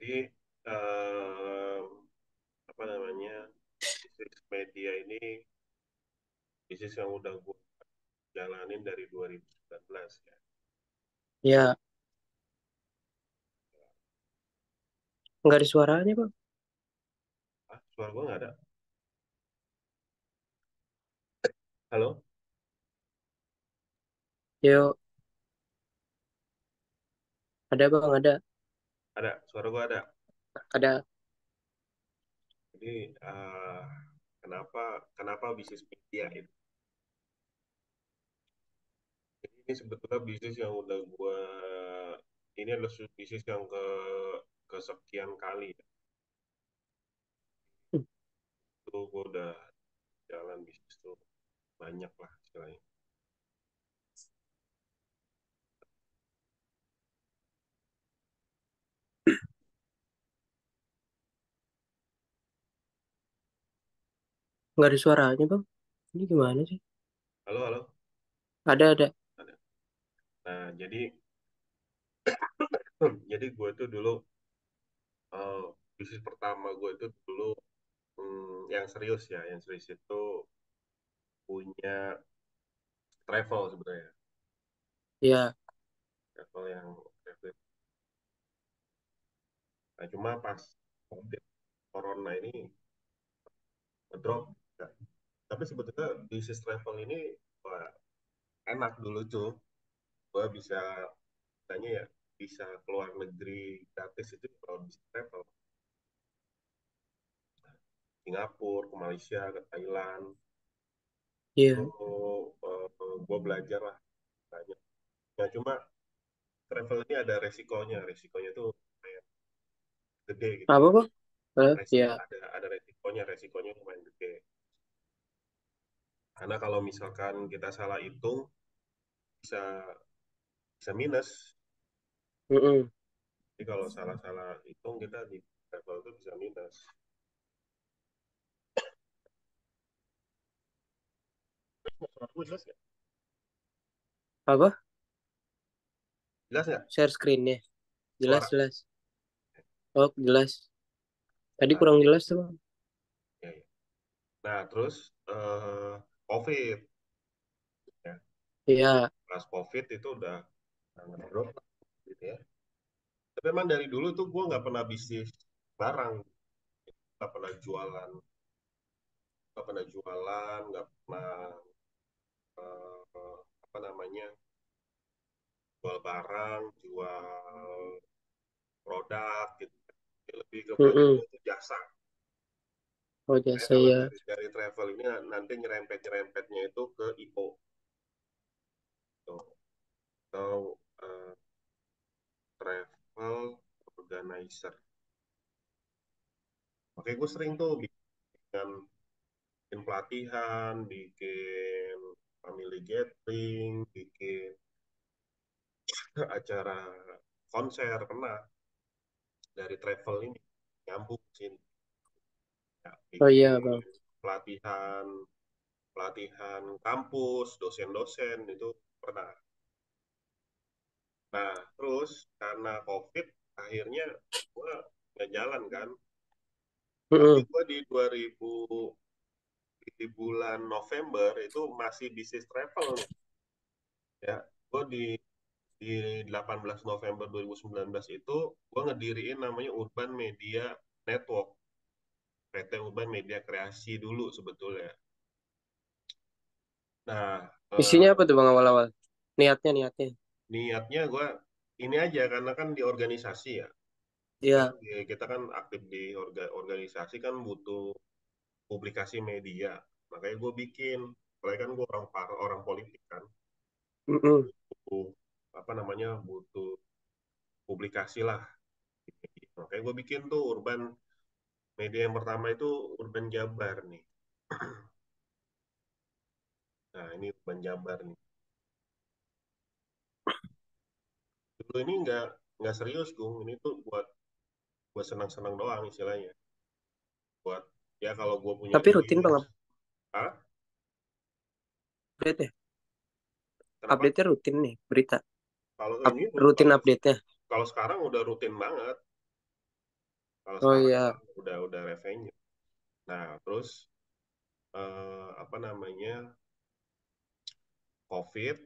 Jadi em, apa namanya bisnis media ini bisnis yang udah gue jalanin dari 2019 ya. Ya, nggak ada suaranya, Bang. Suara gue nggak ada. Halo, Yo, ada, Bang, ada. ada. Suara gue ada. Ada. Jadi kenapa kenapa bisnis media itu? Jadi ini sebetulnya bisnis yang udah gue ini adalah bisnis yang kesekian kali ya. Hmm, Itu gue udah jalan bisnis tuh banyak lah istilahnya. nggak ada suaranya, Bang. Ini gimana sih? Halo, halo. Ada. Ada. Nah, jadi gue tuh dulu eh, bisnis pertama gue itu dulu yang serius ya, yang serius itu punya travel sebenarnya, Ya, travel yang travel. Nah, cuma pas COVID corona ini drop. Tapi sebetulnya bisnis travel ini wah, enak dulu tuh, gue bisa tanya ya bisa keluar negeri gratis itu kalau bisnis travel. Singapura, ke Malaysia, ke Thailand, itu iya. gue belajar lah banyak. Nah, cuma travel ini ada resikonya, resikonya tuh lumayan gede gitu. Apa, Bang? Ya. Ada resikonya lumayan gede. Karena kalau misalkan kita salah hitung bisa bisa minus. Mm-mm. Jadi kalau salah-salah hitung kita di travel itu bisa minus. Suara jelas nggak? Apa? Jelas nggak? Share screen-nya. Jelas, Suara. jelas. Oh, jelas. Tadi Nah, kurang jelas tuh, Bang. ya, ya. Nah, terus COVID ya. Iya. Pas COVID itu udah sangat drop gitu ya. Tapi emang dari dulu tuh gue nggak pernah bisnis barang, nggak pernah jualan, nggak pernah apa namanya jual barang, jual produk gitu. Lebih ke gue Mm-mm. jual tuh jasa. Oh, Saya jasa kalau ya. dari travel ini nanti nyerempetnya itu ke IO tuh, atau travel organizer. Oke, gue sering tuh bikin pelatihan, bikin family gathering, bikin acara konser pernah dari travel ini nyambung sini ya, Oh, bikin iya, Bang. pelatihan pelatihan kampus dosen-dosen itu pernah. Nah, terus karena COVID akhirnya gue nggak jalan kan, tapi Mm-mm. gue di bulan November itu masih bisnis travel nih ya. Gue di 18 November 2019 itu gue ngediriin namanya Urban Media Network, PT Urban Media Kreasi dulu sebetulnya. Nah, Isinya apa tuh, Bang, awal-awal? Niatnya. niatnya gue ini aja karena kan di organisasi ya. Iya. Kita kan aktif di organisasi kan butuh publikasi media. Makanya gue bikin, soalnya kan gue orang politik kan, Mm-mm. butuh apa namanya butuh publikasi lah. Makanya gue bikin tuh Urban Media yang pertama itu Urban Jabar nih. Nah, ini Urban Jabar nih. Dulu ini nggak serius, Gung. Ini tuh buat senang-senang doang istilahnya. Buat ya kalau gue punya Tapi ide, rutin, Bang, ah, update ya? kenapa? Update-nya rutin nih, berita. Kalau ini Rutin kalau update-nya. kalau sekarang udah rutin banget. Kalau Oh sekarang iya. kan udah revenue. Nah, terus apa namanya, COVID,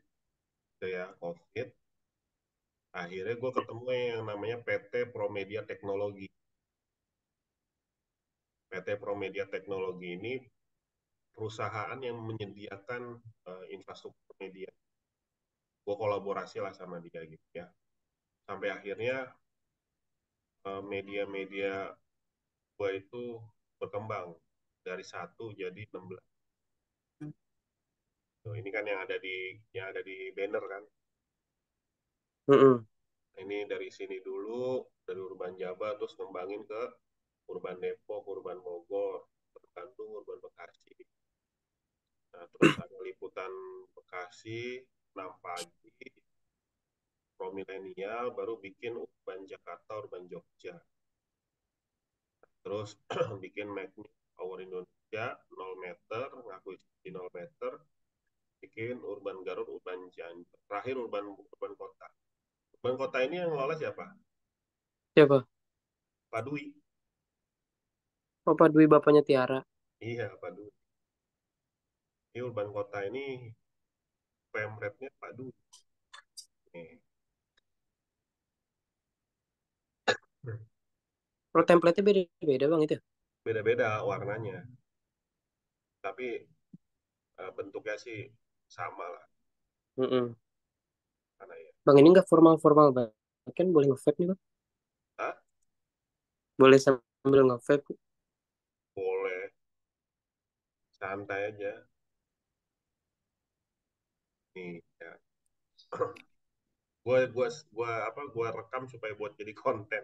gitu ya, COVID. Akhirnya gue ketemu yang namanya PT Promedia Teknologi. PT Promedia Teknologi ini perusahaan yang menyediakan infrastruktur media. Gue kolaborasi lah sama dia gitu ya. Sampai akhirnya media-media gue itu berkembang dari satu jadi 16. Tuh, ini kan yang ada di banner kan. Mm-mm. Ini dari sini dulu, dari Urban Jabar terus ngembangin ke Urban Depok, Urban Bogor, Urban Bandung, Urban Bekasi. Nah, terus ada liputan Bekasi 6 pagi, Pro Milenial baru bikin Urban Jakarta, Urban Jogja. Terus bikin Magnet Power Indonesia 0 meter, ngaku di 0 meter, bikin Urban Garut, Urban Cianjur. Terakhir Urban Kota. Urban Kota ini yang ngelola siapa? Siapa? Pak Dwi. Papa Dwi bapaknya Tiara. Iya, Pak Dwi. Ini Urban Kota ini pemretnya Pak Dwi. Nih. Kalau template-nya beda-beda bang itu. Beda-beda warnanya, tapi bentuknya sih sama lah. Mm-mm. Karena ya, Bang ini nggak formal-formal banget. Kan boleh nge-vape nih bang. ah, Boleh sambil nge-vape. boleh santai aja. Nih, ya. Gua rekam supaya buat jadi konten.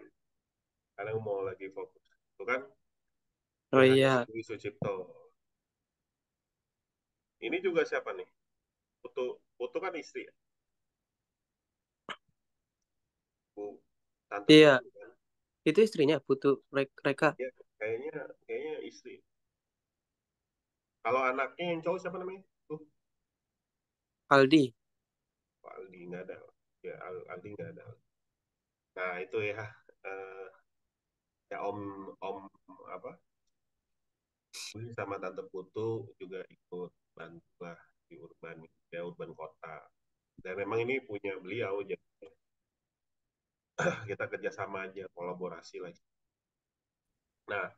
Karena mau lagi fokus. Itu kan Oh yang ada iya. Dwi Sucipto. Ini juga siapa nih? Putu, Putu kan istri ya? Bu, Tante Iya. Putu kan? Itu istrinya Putu Reka. Ya, kayaknya istri. Kalau anaknya yang cowok siapa namanya? Tuh, Aldi. Pak Aldi nggak ada. Ya, Aldi nggak ada. Nah, itu ya. eh, ya Om apa? Gue sama Tante Putu juga ikut bantu lah di urban, ya urban kota. Dan memang ini punya beliau, jadi kita kerjasama aja, kolaborasi lagi. Nah,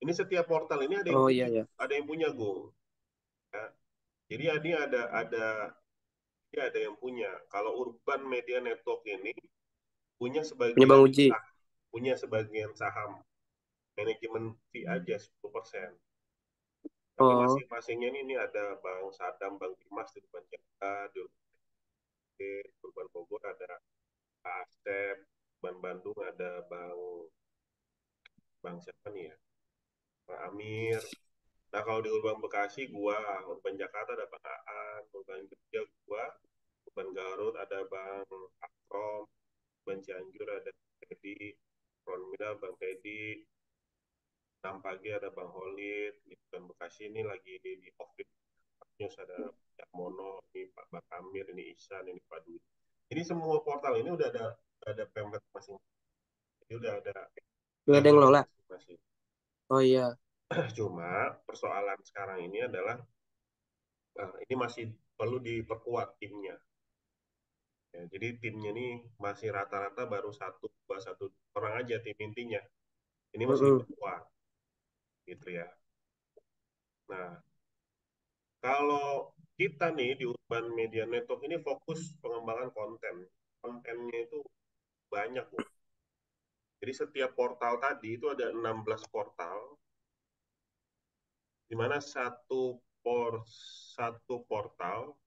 ini setiap portal ini ada yang Oh punya, iya ya. ada yang punya Go. Ya. Jadi ini ada yang punya. Kalau Urban Media Network ini punya Punya Bang sebagian Uji. punya sebagian saham, manajemen fee aja 10%. Tapi Oh, masing-masingnya ini ada Bang Sadam, Bang Dimas di Urban Jakarta, di Urban Bogor ada Pak Asep, Urban Bandung ada Bang siapa nih ya? Pak Amir. Nah kalau di Urban Bekasi gua, Urban Jakarta ada Bang Aan, Urban Jogja gua, Urban Garut ada Bang Akrom, Urban Cianjur ada Teddy, Ron Mida Bang Teddy, 6 pagi ada Bang Holid, di Urban Bekasi ini lagi di office news ada Cak Mono, ini Pak Bakamir, ini Ihsan, ini Pak Dwi. Ini semua portal ini udah ada pemret masing-masing. Jadi udah ada nggak ada yang levelnya ngelola. masing-masing. Oh iya. Cuma persoalan sekarang ini adalah ini masih perlu diperkuat timnya. Ya, jadi timnya ini masih rata-rata baru satu, dua, satu orang aja tim intinya. Ini masih Mm-mm. diperkuat, gitu ya. Nah, kalau kita nih di Urban Media Network ini fokus pengembangan konten. Kontennya itu banyak, Bu. Jadi setiap portal tadi itu ada 16 portal, di mana satu portal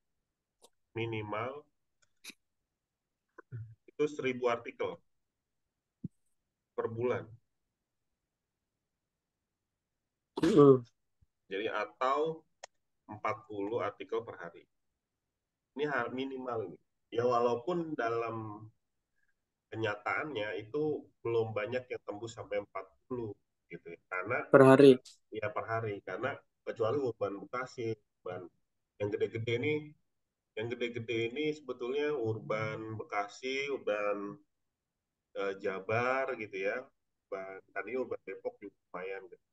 minimal itu 1.000 artikel per bulan. Mm-mm. Jadi atau 40 artikel per hari. Ini hal minimal ini. Ya walaupun dalam kenyataannya itu belum banyak yang tembus sampai 40 gitu ya. Karena Per hari. ya per hari karena kecuali Urban Bekasi, Urban yang gede-gede ini sebetulnya Urban Bekasi, Urban Jabar gitu ya. tadi Urban Depok juga lumayan gitu.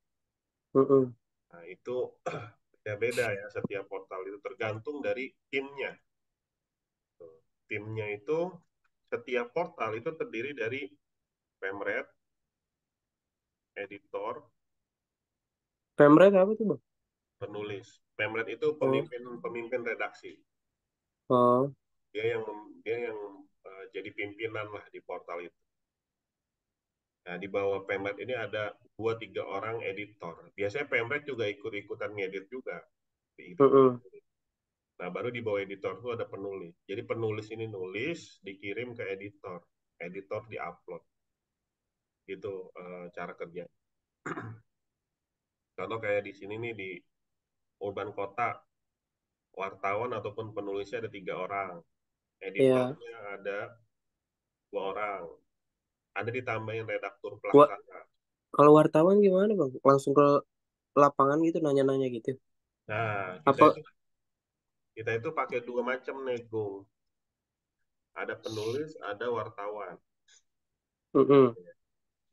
Mm-mm. Nah, itu beda-beda ya, setiap portal itu tergantung dari timnya. Timnya itu setiap portal itu terdiri dari pemret, editor, Pemret apa tuh bang? penulis. Pemret itu Oh, pemimpin pemimpin redaksi. oh, Dia yang jadi pimpinan lah di portal itu. Nah, di bawah Pemret ini ada 2-3 orang editor. Biasanya Pemret juga ikut-ikutan ngedit juga. mm-mm. Nah, baru di bawah editor itu ada penulis. Jadi penulis ini nulis, dikirim ke editor. Editor diupload. Gitu cara kerja. Contoh kayak di sini nih di Urban Kota, wartawan ataupun penulisnya ada 3 orang. Ya. Editornya ada 2 orang. Ada ditambahin redaktur Wa- pelaksana. Kalau wartawan gimana bang? Langsung ke lapangan gitu nanya-nanya gitu. Nah, kita Apa? itu kita itu pakai 2 macam nih, Gung. Ada penulis, ada wartawan. Mm-mm.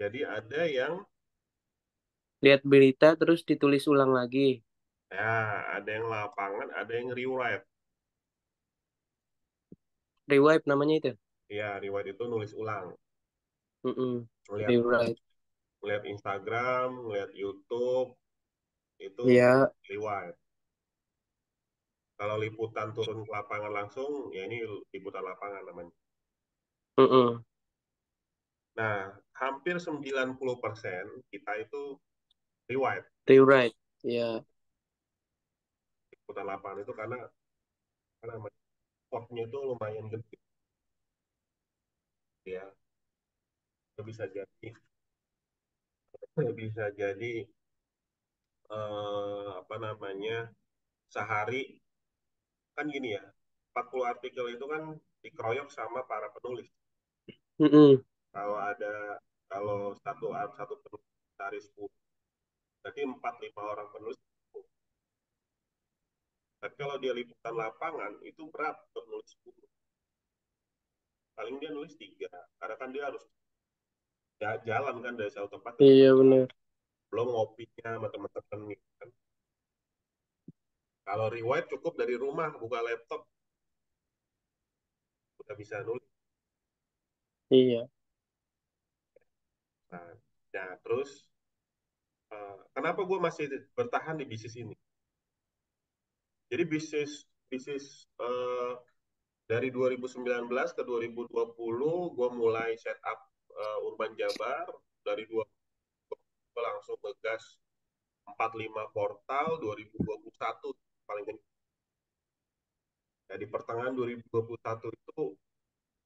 Jadi ada yang Lihat berita terus ditulis ulang lagi. ada yang lapangan, ada yang rewrite. Rewipe namanya itu. Ya, rewrite itu nulis ulang. Mm-mm. Melihat Rewrite. melihat Instagram, melihat YouTube, itu Ya. rewrite. Kalau liputan turun ke lapangan langsung, ya ini liputan lapangan namanya. Mm-mm. Nah, hampir 90% kita itu rewrite. Rewrite. Ya. Liputan lapangan itu karena spotnya itu lumayan gede ya. Bisa jadi bisa jadi apa namanya, sehari kan gini ya, 40 artikel itu kan dikeroyok sama para penulis. Mm-mm. Kalau ada kalau satu penulis dari 10, berarti 4-5 orang penulis. Tapi kalau dia liputan lapangan itu berat untuk nulis 10. Paling dia nulis 3. Karena kan dia harus jalan kan dari satu tempat ke tempat Iya lain. benar. Belum ngopinya sama teman-teman gitu kan. Kalau riwayat cukup dari rumah, buka laptop, udah bisa nulis. Iya. Nah, nah terus kenapa gue masih bertahan di bisnis ini? Jadi bisnis bisnis dari 2019 ke 2020 gue mulai setup Urban Jabar. Dari 2020 gue langsung ngegas 45 portal. 2021 paling kencang. Nah, di pertengahan 2021 itu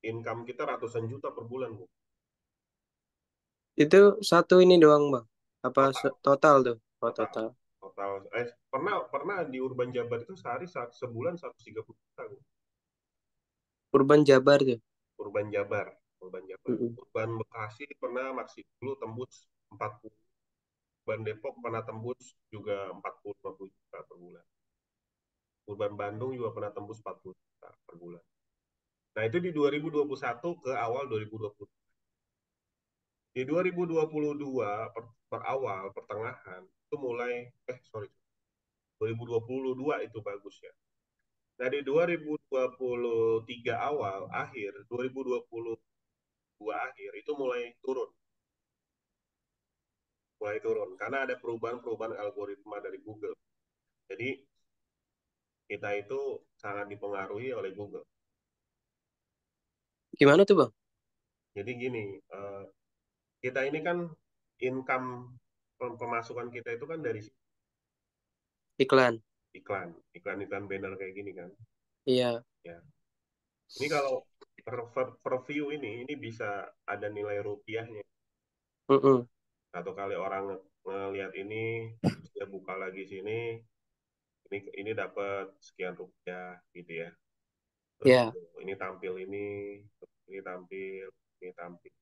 income kita ratusan juta per bulan, Bu. Itu satu ini doang bang. Apa Total, total tuh? Oh total, total. total. Pernah pernah di Urban Jabar itu sehari sebulan 130 juta, Bu. Urban Jabar tuh. Urban Jabar, Urban Jabar. Mm-mm. Urban Bekasi pernah masih dulu tembus 40. Urban Depok pernah tembus juga 40-50 juta per bulan. Urban Bandung juga pernah tembus 40 juta per bulan. Nah, itu di 2021 ke awal 2020. Di 2022 per awal pertengahan itu mulai sorry, 2022 itu bagus ya. Nah, di 2023 awal akhir 2022 akhir itu mulai turun karena ada perubahan-perubahan algoritma dari Google. Jadi kita itu sangat dipengaruhi oleh Google. Gimana tuh bang? Jadi gini, kita ini kan income pemasukan kita itu kan dari Iklan. iklan banner kayak gini kan. Iya. Ya, ini kalau per view ini bisa ada nilai rupiahnya. Mm-mm. Satu kali orang ngelihat ini, dia buka lagi sini, ini dapat sekian rupiah gitu ya. Terus Ya. ini tampil ini tampil, ini tampil.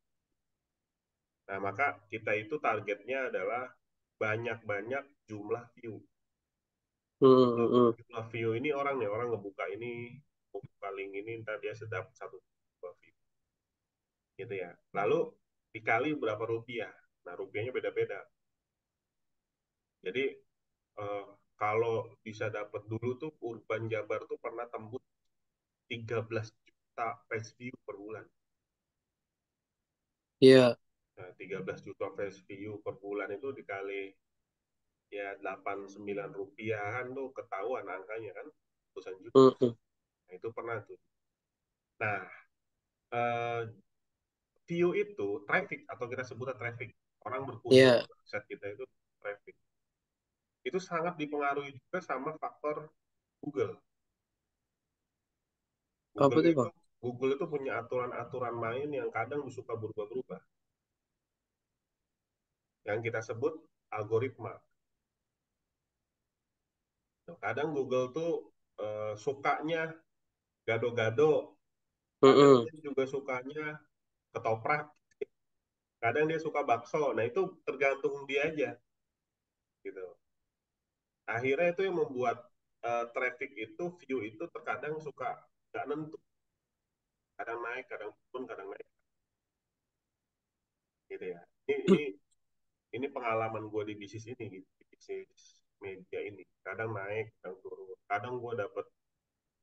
Nah, maka kita itu targetnya adalah banyak-banyak jumlah view. Mm-mm. Jumlah view ini orang ngebuka ini, ngebuka link ini, ntar dia sedap satu dua view gitu ya. Lalu dikali berapa rupiah. Nah, rupiahnya beda-beda. Jadi eh, kalau bisa dapat dulu tuh Urban Jabar tuh pernah tembus 13 juta page view per bulan. Iya. Nah, 13 juta page view per bulan itu dikali ya 89 rupiahan tuh ketahuan angkanya kan, ratusan juta. Mm-mm. Nah, itu pernah tuh. Nah, eh, view itu traffic atau kita sebutnya traffic. Orang berkunjung Iya. ke website kita itu traffic. Itu sangat dipengaruhi juga sama faktor Google. Apa Google tuh itu bang? Google itu punya aturan-aturan main yang kadang suka berubah-berubah. Yang kita sebut algoritma. Kadang Google tuh sukanya gado-gado, kadang Mm-mm. dia juga sukanya ketoprak, kadang dia suka bakso. Nah itu tergantung dia aja, gitu. Akhirnya itu yang membuat traffic itu, view itu terkadang suka nggak nentu, kadang naik, kadang turun, kadang naik, gitu ya. Ini pengalaman gue di bisnis ini, gitu, di bisnis media ini. Kadang naik, kadang turun. Kadang gue dapet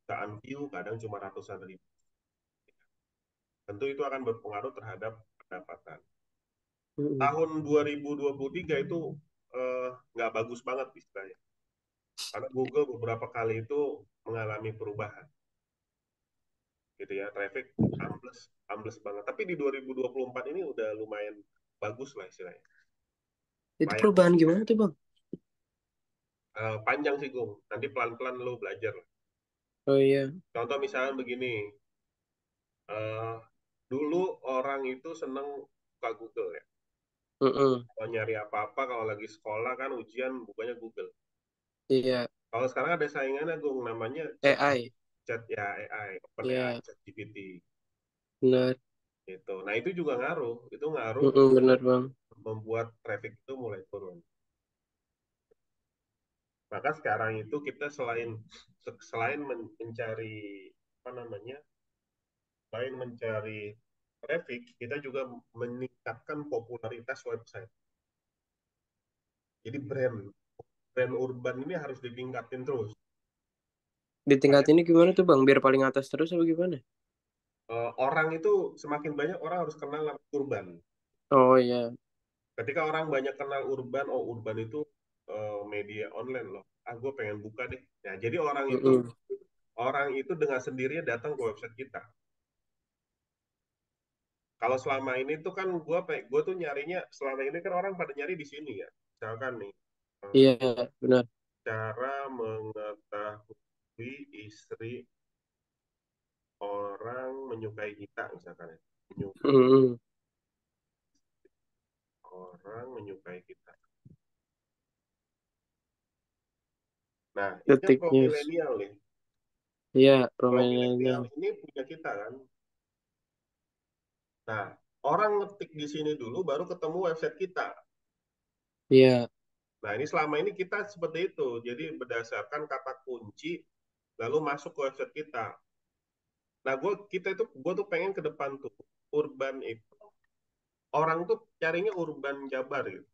jutaan view, kadang cuma ratusan ribu. Tentu itu akan berpengaruh terhadap pendapatan. Mm-mm. Tahun 2023 itu nggak bagus banget istilahnya. Karena Google beberapa kali itu mengalami perubahan. Gitu ya, traffic ambles, ambles banget. Tapi di 2024 ini udah lumayan bagus lah istilahnya. Itu Layak. perubahan gimana tuh bang? Panjang sih, Gung. Nanti pelan-pelan lo belajar. Oh iya. Contoh misalnya begini, eh, dulu orang itu seneng buka Google ya. Mm-mm. Kalau nyari apa-apa, kalau lagi sekolah kan ujian bukanya Google. Iya. Kalau sekarang ada saingannya, Gung, namanya chat, AI. chat ya AI, open AI, Iya. chat GPT. Benar. Gitu. Nah itu juga ngaruh, itu ngaruh Mm-mm, benar bang. membuat traffic itu mulai turun. Maka sekarang itu kita selain mencari apa namanya, selain mencari traffic, kita juga meningkatkan popularitas website. Jadi brand brand urban ini harus ditingkatin terus. Di tingkat Supaya ini gimana tuh bang? Biar paling atas terus apa gimana? orang itu semakin banyak orang harus kenal nama urban. Oh iya. Ketika orang banyak kenal urban, oh urban itu media online loh. Ah, gue pengen buka deh. Nah, jadi Mm-mm. orang itu dengan sendirinya datang ke website kita. Kalau selama ini tuh kan gue tuh nyarinya selama ini kan orang pada nyari di sini ya. Misalkan nih eh, Iya benar. cara mengetahui istri orang menyukai kita misalkan ya. Menyukai Mm-mm. orang menyukai kita. Nah, ini kan Detik pro News. milenial nih. Iya, Pro permainannya. milenial ini punya kita kan. Nah, orang ngetik di sini dulu baru ketemu website kita. Iya. Nah, ini selama ini kita seperti itu. Jadi berdasarkan kata kunci lalu masuk ke website kita. Nah, gue tuh pengen ke depan tuh urban itu orang tuh carinya urban Jabar gitu.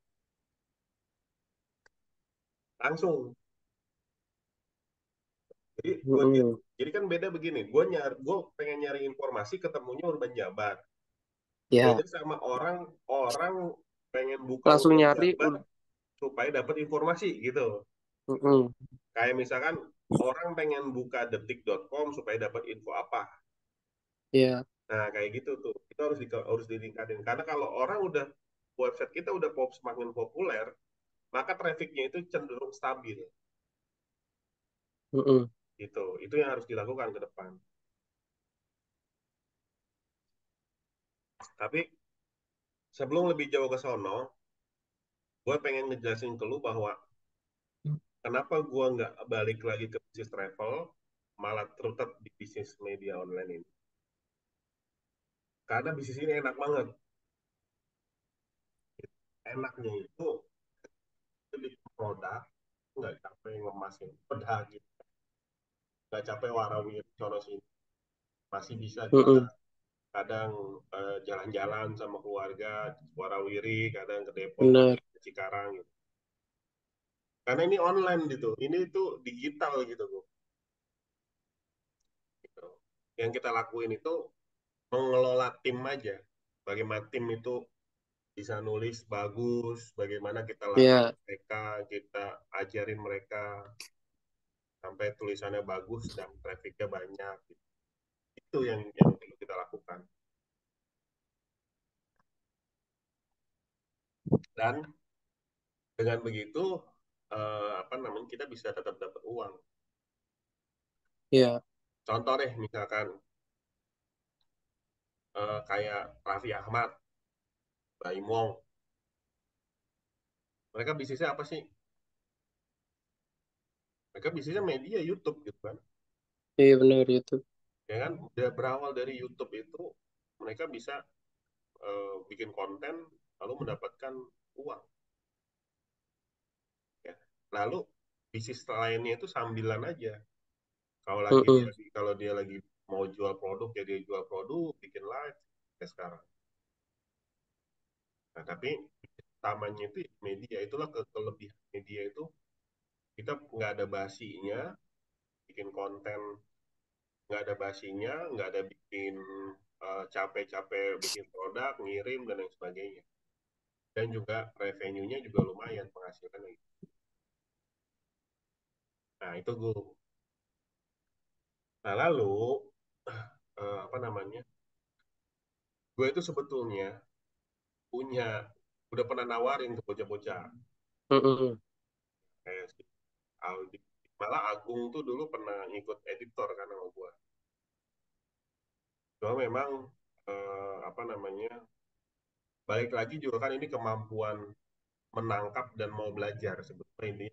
Langsung. Jadi Mm-mm. jadi kan beda begini. Gue pengen nyari informasi ketemunya urban Jabar. Ya, Beda sama orang orang pengen buka langsung urban nyari. Jabar supaya dapat informasi gitu. Mm-mm. Kayak misalkan orang pengen buka detik.com supaya dapat info apa. Iya. Nah, kayak gitu tuh. Itu harus ditingkatin. Karena kalau orang udah website kita udah semakin populer, maka trafficnya itu cenderung stabil. Mm-mm. Gitu. Itu yang harus dilakukan ke depan. Tapi sebelum lebih jauh ke sono, gue pengen ngejelasin ke lu bahwa kenapa gue nggak balik lagi ke bisnis travel, malah tetap di bisnis media online ini. Karena bisnis ini enak banget. Enaknya itu bikin produk, nggak capek ngemasin beda gitu, nggak capek warawir sono sini, masih bisa Mm-mm. jualan, kadang jalan-jalan sama keluarga, Warawiri, kadang ke Depok, bener. ke Cikarang gitu. Karena ini online gitu, ini tuh digital gitu, Bu. Gitu. Yang kita lakuin itu mengelola tim aja. Bagaimana tim itu bisa nulis bagus, bagaimana kita latih Ya, mereka, kita ajarin mereka sampai tulisannya bagus dan trafficnya banyak. Itu yang perlu kita lakukan. Dan dengan begitu apa namanya kita bisa tetap dapat uang. ya, Contoh deh misalkan kayak Raffi Ahmad, Baim Wong, mereka bisnisnya apa sih? Mereka bisnisnya media YouTube gitu kan. iya bener YouTube. Ya kan, udah berawal dari YouTube itu mereka bisa bikin konten lalu mendapatkan uang. Ya. Lalu bisnis lainnya itu sambilan aja. Mm-mm. Kalau dia lagi mau jual produk ya dia jual produk, bikin live kayak sekarang. Nah, tapi utamanya itu media, itulah kelebihan media itu kita nggak ada basinya, bikin konten nggak ada basinya, nggak ada bikin capek-capek bikin produk, ngirim dan lain sebagainya. Dan juga revenue-nya juga lumayan penghasilannya. Nah itu gue. Nah lalu apa namanya? Gue itu sebetulnya punya udah pernah nawarin ke bocah-bocah Mm-mm. kayak si Aldi. Malah Agung tuh dulu pernah ngikut editor kan sama gue. Cuma memang apa namanya? Balik lagi juga kan ini kemampuan menangkap dan mau belajar sebetulnya ini.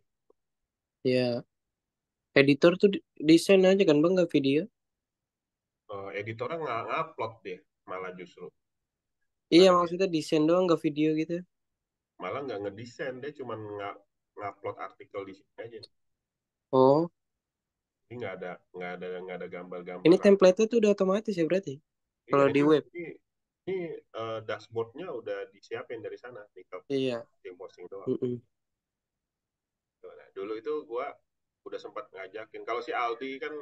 Ya, editor tuh desain aja kan bang, nggak video? Editornya nggak ngupload deh malah justru Iya karena dia maksudnya desain doang, nggak video gitu. malah nggak ngedesain dia cuma ngupload artikel di sini aja. Oh, Ini nggak ada ini gambar-gambar. template-nya tuh udah otomatis ya berarti? Iya Kalau di web? ini dashboardnya udah disiapin dari sana tinggal Iya. posting doang. Mm-mm. Nah, dulu itu gua udah sempat ngajakin kalau si Aldi kan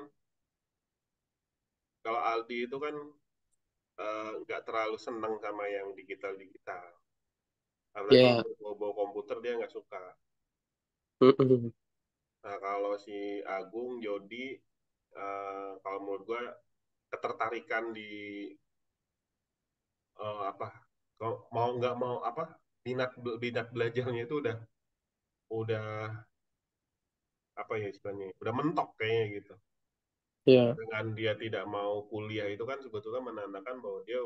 kalau Aldi itu kan nggak terlalu seneng sama yang digital digital apalagi Ya. bawa komputer dia nggak suka. Mm-mm. Nah kalau si Agung Jody kalau menurut gua ketertarikan di apa kalau mau nggak mau apa minat minat belajarnya itu udah apa ya istilahnya udah mentok kayaknya gitu. Ya. Dengan dia tidak mau kuliah itu kan sebetulnya menandakan bahwa dia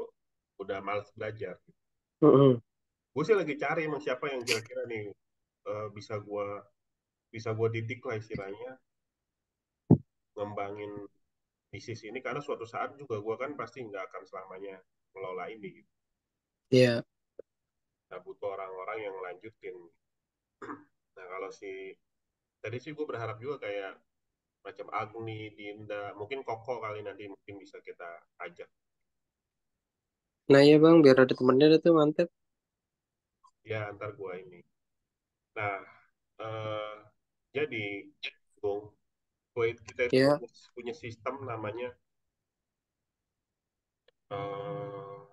udah malas belajar. Mm-mm. Gue sih lagi cari emang siapa yang kira-kira nih bisa gua didik lah istilahnya ngembangin bisnis ini karena suatu saat juga gue kan pasti nggak akan selamanya mengelola ini gitu. Ya. Nah butuh orang-orang yang lanjutin. Nah kalau si tadi sih gue berharap juga kayak macam Agni, Dinda, mungkin Koko kali nanti mungkin bisa kita ajak. Nah ya bang, biar ada temennya ada tuh mantep. Ya antar gue ini. Nah eh, jadi Bung, kita itu Ya. punya sistem namanya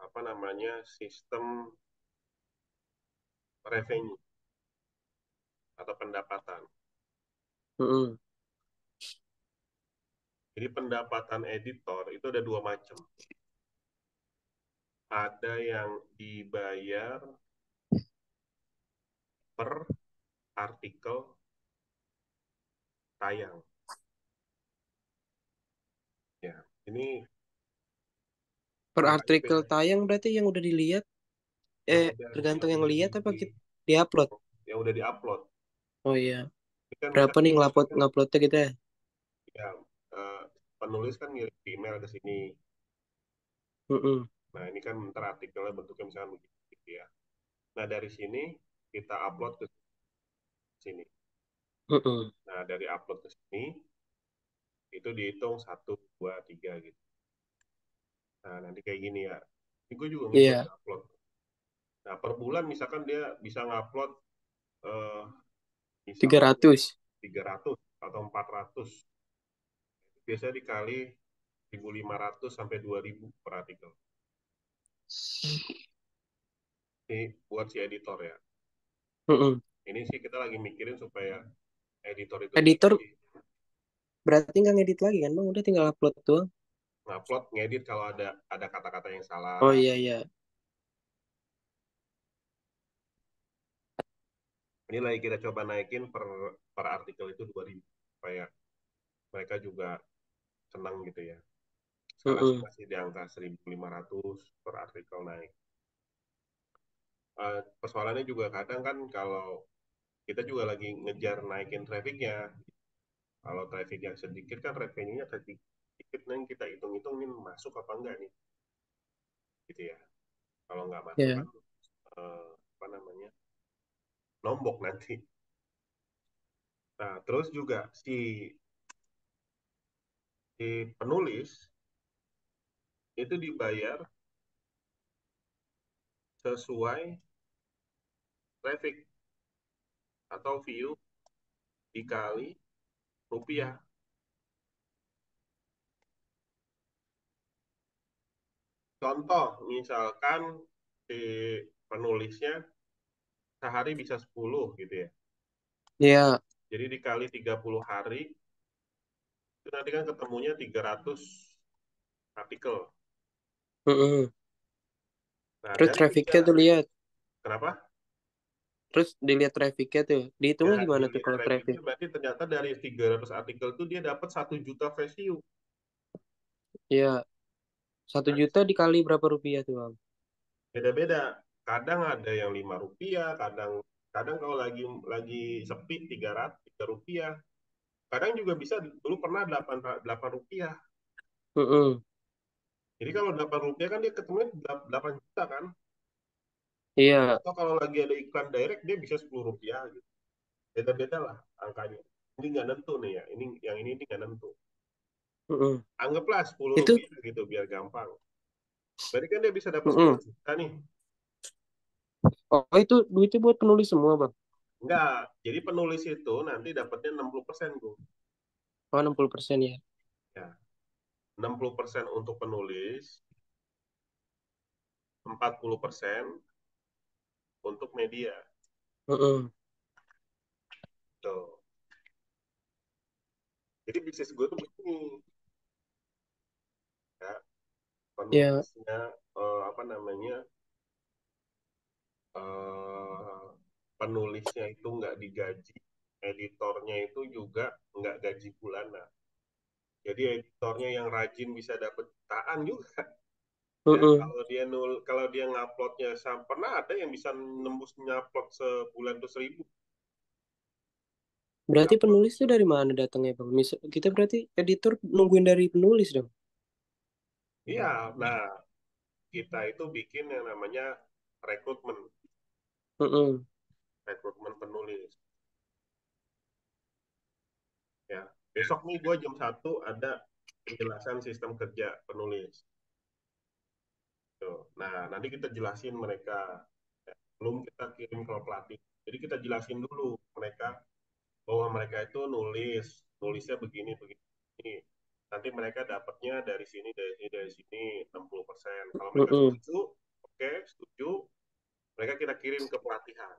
apa namanya sistem revenue atau pendapatan. Mm-mm. Jadi pendapatan editor itu ada dua macam. Ada yang dibayar per artikel tayang. Ya, ini Per makanya artikel beda. tayang berarti yang udah dilihat, Yang udah tergantung yang lihat apa di kita diupload. yang udah diupload. Oh iya. Ini kan Berapa misalnya nih nguploadnya kita ya? ya penulis kan ngirim email ke sini. Mm-mm. Nah, ini kan ntar artikelnya bentuknya misalnya begini gitu ya. Nah, dari sini kita upload ke sini. Mm-mm. Nah, dari upload ke sini itu dihitung satu, dua, tiga gitu. Nah, nanti kayak gini ya. Ini gue juga ngikut Iya, upload. Nah, per bulan misalkan dia bisa ngupload eh, tiga misalkan ratus 300 atau 400. Biasanya dikali 1.500 sampai 2.000 per artikel. Ini buat si editor ya. Mm-mm. Ini sih kita lagi mikirin supaya editor itu Editor digaji. berarti nggak ngedit lagi kan bang? Udah tinggal upload doang. Ngupload, ngedit kalau ada kata-kata yang Oh salah. iya iya. Ini lagi kita coba naikin per artikel itu 2.000 supaya mereka juga senang gitu ya. Sekarang sih Mm-mm. masih di angka 1.500 per artikel naik. Persoalannya juga kadang kan kalau kita juga lagi ngejar naikin trafficnya. Kalau traffic yang sedikit kan revenue-nya sedikit, nih kita hitung-hitungin masuk apa enggak nih, gitu ya. Kalau nggak masuk Ya. kan apa namanya, nombok nanti. Nah, terus juga si penulis itu dibayar sesuai traffic atau view dikali rupiah. Contoh, misalkan si penulisnya sehari bisa 10 gitu ya. Iya. Jadi dikali 30 hari, itu nanti kan ketemunya 300 artikel. Mm-mm. Nah, Terus dari trafficnya tiga, tuh lihat. kenapa? Terus dilihat trafficnya tuh. Ya, Dihitungnya gimana tuh dilihat kalau traffic? trafficnya berarti ternyata dari 300 artikel itu dia dapat 1 juta face view. Iya. Satu Kan juta dikali berapa rupiah tuh bang? beda-beda. Kadang ada yang 5 rupiah, kadang kadang kalau lagi sepi 300 3 rupiah. Kadang juga bisa dulu pernah 8 rupiah. Mm-mm. Jadi kalau 8 rupiah kan dia ketemu 8 juta kan. Iya. Atau kalau lagi ada iklan direct dia bisa 10 rupiah gitu. Beda-beda lah angkanya. Ini nggak nentu nih ya. Ini nggak nentu. Mm-mm. Anggaplah 10 Itu. rupiah gitu biar gampang. Berarti kan dia bisa dapat 10 Mm-mm. juta nih. Oh itu duitnya buat penulis semua bang? Enggak. Jadi penulis itu nanti dapatnya 60% tuh. Oh 60% ya. Ya, 60% untuk penulis, 40% untuk media. Mm-mm. Tuh. Jadi bisnis gue tuh begini, ya. Ya. Penulisnya apa namanya? eh, Penulisnya itu nggak digaji, editornya itu juga nggak gaji bulanan. Jadi editornya yang rajin bisa dapat jutaan juga. Ya, Mm-mm. kalau dia nguploadnya, pernah ada yang bisa nembus ngupload sebulan tuh 1.000 Berarti ngupload. penulis tuh dari mana datangnya bang? Misal kita berarti editor nungguin dari penulis dong. Iya, nah kita itu bikin yang namanya rekrutmen, Mm-mm. rekrutmen penulis. Ya, besok nih gue jam 1 ada penjelasan sistem kerja penulis. Tuh. Nah, nanti kita jelasin mereka, ya, belum kita kirim ke pelatih. Jadi kita jelasin dulu mereka bahwa mereka itu nulisnya begini begini. Nanti mereka dapatnya dari sini dari sini dari sini 60%. Kalau mereka Mm-mm. setuju, oke, setuju, mereka kita kirim ke pelatihan.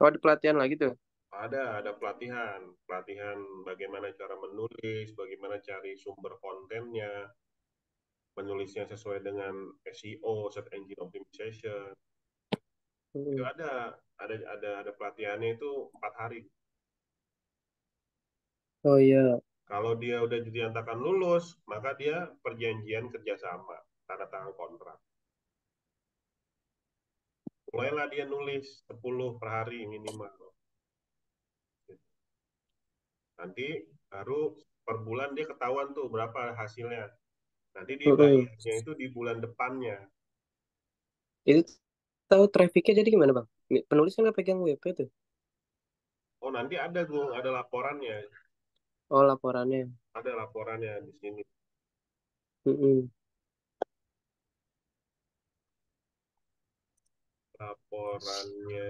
Oh ada pelatihan lagi tuh. Ada pelatihan, pelatihan bagaimana cara menulis, bagaimana cari sumber kontennya, menulisnya sesuai dengan SEO, search engine optimization. Itu Mm-mm. ada pelatihannya itu 4 hari. Oh iya. Kalau dia udah dinyatakan lulus, maka dia perjanjian kerjasama, tanda tangan kontrak. Mulailah dia nulis 10 per hari minimal. Nanti baru per bulan dia ketahuan tuh berapa hasilnya. Nanti Mm-mm. dibayarnya itu di bulan depannya. Itu tahu trafficnya jadi gimana bang? Penulis kan nggak pegang WP tuh. Oh, nanti ada laporannya, Oh laporannya. ada laporannya di sini. Mm-mm. Laporannya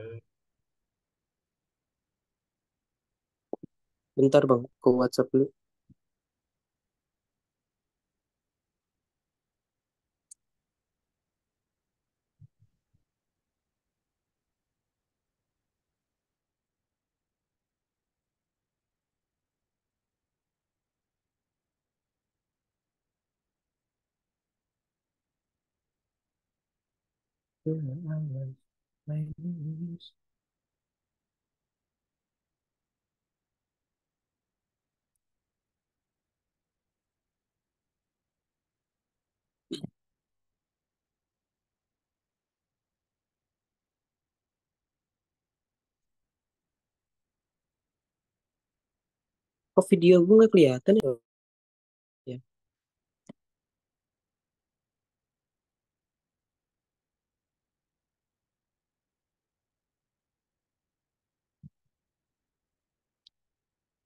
Bentar bang, ke WhatsApp dulu. Kok video gue nggak kelihatan ya? Ya,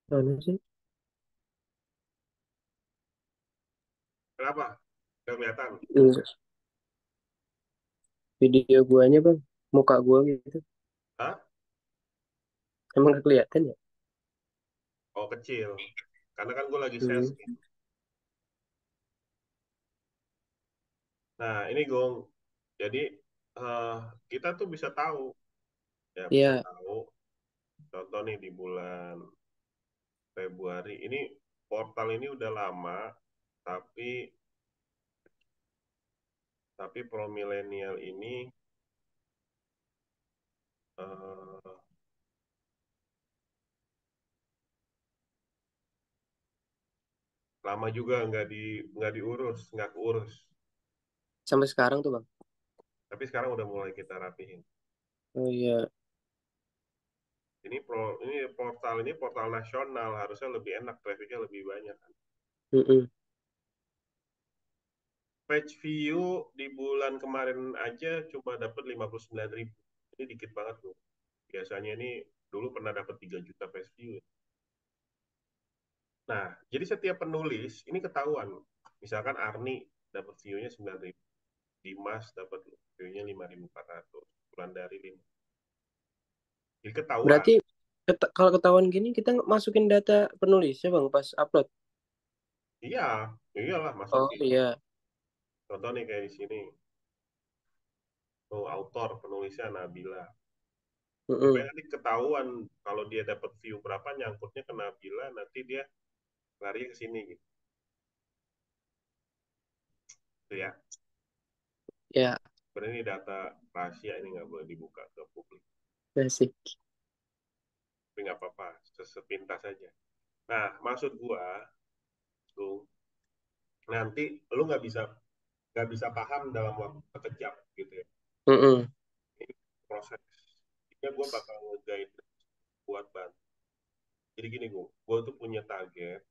mana sih? kenapa? Nggak kelihatan. Enggak. Video guanya bang, muka gua gitu. Hah? Emang nggak kelihatan ya? Oh, kecil. Karena kan gue lagi share Hmm. screen. Nah, ini Gong. Jadi eh, kita tuh bisa tahu, ya bisa Iya, tahu. Contoh nih di bulan Februari ini portal ini udah lama, tapi pro milenial ini eh, lama juga nggak diurus, nggak keurus. sampai sekarang tuh bang. Tapi sekarang udah mulai kita rapihin. Oh iya. Ini portal nasional harusnya lebih enak, trafficnya lebih banyak kan. Mm-mm. Page view di bulan kemarin aja cuma dapat 59.000. Ini dikit banget loh. Biasanya ini dulu pernah dapat 3 juta page view. Nah, jadi setiap penulis ini ketahuan. Misalkan Arni dapat view-nya 9.000, Dimas dapat view-nya 5.400, bulan dari 5. Jadi ketahuan. Berarti kalau ketahuan gini kita masukin data penulisnya bang pas upload. Iya, iyalah Oh masukin. iya. Contoh nih kayak di sini. Tuh, autor penulisnya Nabila. Pokoknya Mm-mm. nanti ketahuan kalau dia dapat view berapa nyangkutnya ke Nabila, nanti dia lari ke sini gitu. Tuh ya. Ya, Sebenarnya ini data rahasia, ini nggak boleh dibuka ke publik. asik. Tapi nggak apa-apa, sepintas saja. Nah, maksud gua tuh nanti lu nggak bisa paham dalam waktu sekejap gitu ya. Mm-mm. Ini proses. Jadinya gue bakal nge-guide buat bantu. Jadi gini gue tuh punya target.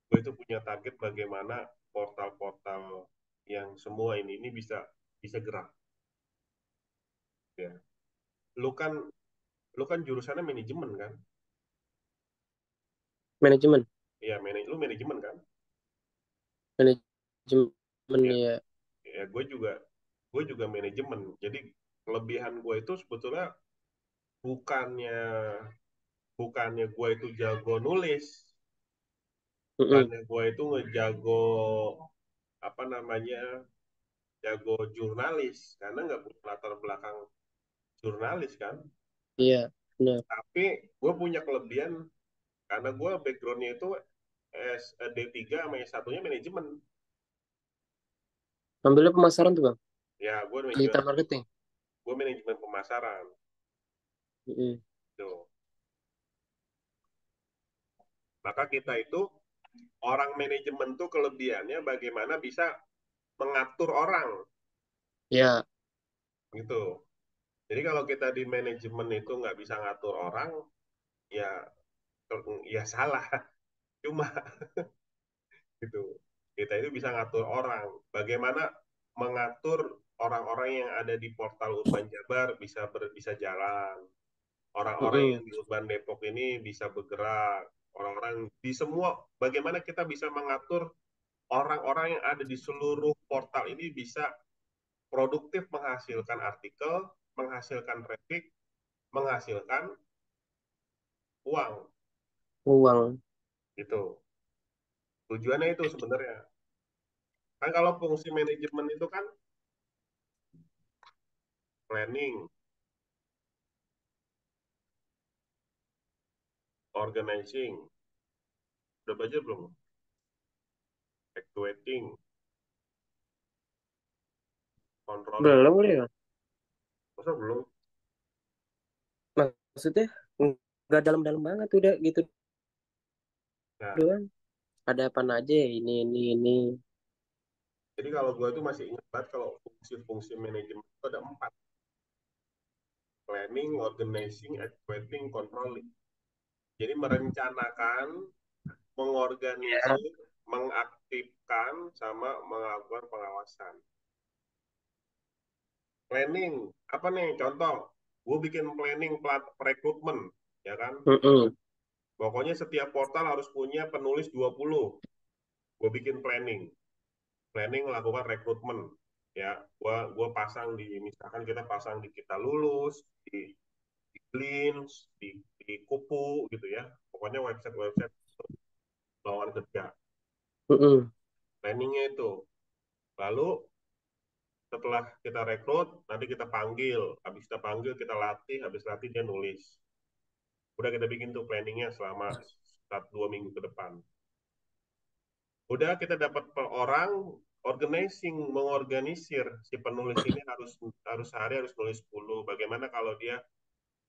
Gue itu punya target bagaimana portal-portal yang semua ini bisa bisa gerak ya. Lu kan lu kan jurusannya manajemen kan? Manajemen. Iya, lu manajemen kan? Manajemen Ya, ya. ya gue juga manajemen. Jadi kelebihan gue itu sebetulnya bukannya bukannya gue itu jago nulis, Mm-mm. bukannya gue itu ngejago apa namanya jago jurnalis karena nggak punya latar belakang jurnalis kan. Iya, benar. Tapi gue punya kelebihan karena gue backgroundnya itu D3 sama S1-nya manajemen. Ambilnya pemasaran tuh bang. Ya, Digital marketing. gue manajemen pemasaran. Mm-mm. Tuh. Maka kita itu orang manajemen tuh kelebihannya bagaimana bisa mengatur orang Ya, gitu. Jadi kalau kita di manajemen itu nggak bisa ngatur orang, ya ya salah. Cuma gitu. Kita itu bisa ngatur orang. Bagaimana mengatur orang-orang yang ada di portal Urban Jabar bisa jalan. Orang-orang mm-mm. yang di Urban Depok ini bisa bergerak. Orang-orang di semua bagaimana kita bisa mengatur orang-orang yang ada di seluruh portal ini bisa produktif menghasilkan artikel, menghasilkan traffic, menghasilkan uang. Uang. Gitu. Tujuannya itu sebenarnya. Kan kalau fungsi manajemen itu kan planning, organizing, udah belajar belum? Actuating, controlling. Belum kali ya. Masa belum? Maksudnya nggak dalam-dalam banget udah gitu Nah, doang. Ada apa aja ya ini. jadi kalau gue itu masih ingat banget kalau fungsi-fungsi manajemen itu ada empat. Planning, organizing, actuating, controlling. Jadi merencanakan, Ya. mengorganisir, mengaktifkan, sama melakukan pengawasan. Planning, apa nih contoh? Gue bikin planning plat rekrutmen, ya kan? Mm-mm. Pokoknya setiap portal harus punya penulis 20. Gue bikin planning. Planning melakukan rekrutmen. Ya, gua pasang di, misalkan kita pasang di Kita Lulus, di Glints, di Kupu gitu ya. Pokoknya website-website lowongan kerja. Mm-mm. Planningnya itu. Lalu setelah kita rekrut, nanti kita panggil. Habis kita panggil, kita latih. Habis latih dia nulis. Udah kita bikin tuh planningnya selama 1-2 minggu ke depan. Udah kita dapat per orang, organizing, mengorganisir si penulis ini harus harus sehari harus nulis 10. Bagaimana kalau dia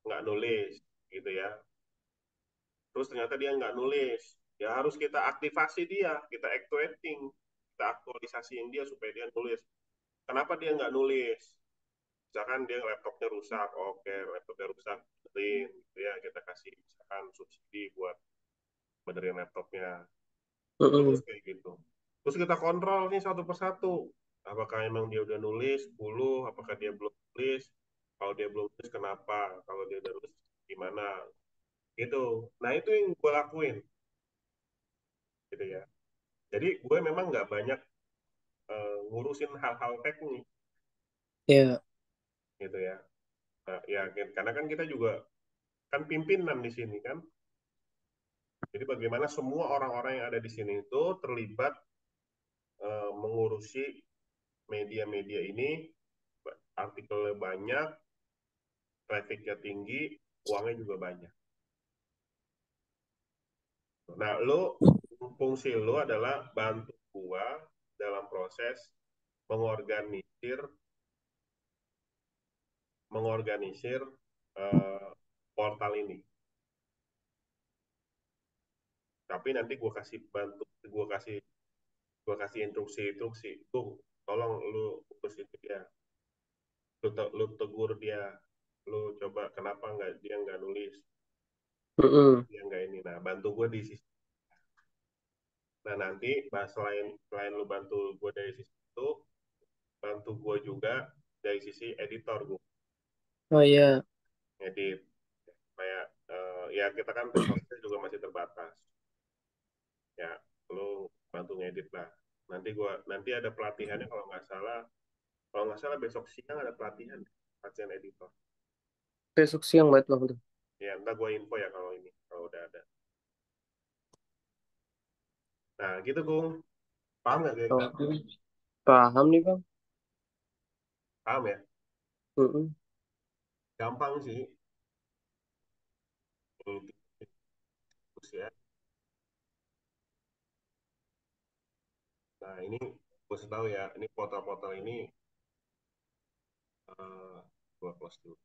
nggak nulis gitu ya. Terus ternyata dia nggak nulis. Ya harus kita aktivasi dia, kita activating, kita aktualisasiin dia supaya dia nulis. Kenapa dia nggak nulis? Misalkan dia laptopnya rusak, oke laptopnya rusak, benerin gitu ya, kita kasih misalkan subsidi buat benerin laptopnya. Terus Mm-mm. kayak gitu. Terus kita kontrol nih satu persatu. Apakah emang dia udah nulis 10, apakah dia belum nulis? Kalau dia belum nulis kenapa? Kalau dia udah nulis gimana? Gitu. Nah itu yang gue lakuin gitu ya. Jadi gue memang nggak banyak ngurusin hal-hal teknis Ya. gitu ya. Nah, ya karena kan kita juga kan pimpinan di sini kan. Jadi bagaimana semua orang-orang yang ada di sini itu terlibat mengurusi media-media ini, artikelnya banyak, trafficnya tinggi, uangnya juga banyak. Nah, fungsi lo adalah bantu gua dalam proses mengorganisir mengorganisir eh, portal ini. Tapi nanti gua kasih instruksi-instruksi. Tuh, tolong lu urus itu ya. Lu tegur dia. Lu coba kenapa dia nggak nulis, Mm-mm. dia nggak ini. Nah, bantu gue di sisi. Nah, nanti selain selain lu bantu gue dari sisi itu, bantu gue juga dari sisi editor gue Oh iya. edit kayak ya kita kan resource juga masih terbatas ya, lu bantu ngedit lah. Nanti ada pelatihannya kalau nggak salah besok siang ada pelatihan editor. Besok siang banget bang tuh. Ya entah gue info ya kalau udah ada. Nah gitu Gung, paham nggak Oh, kira-kira? paham nih bang. Paham ya, Mm-mm. gampang sih ini tips ya. Nah ini gue tahu ya, ini portal-portal ini gue close dulu.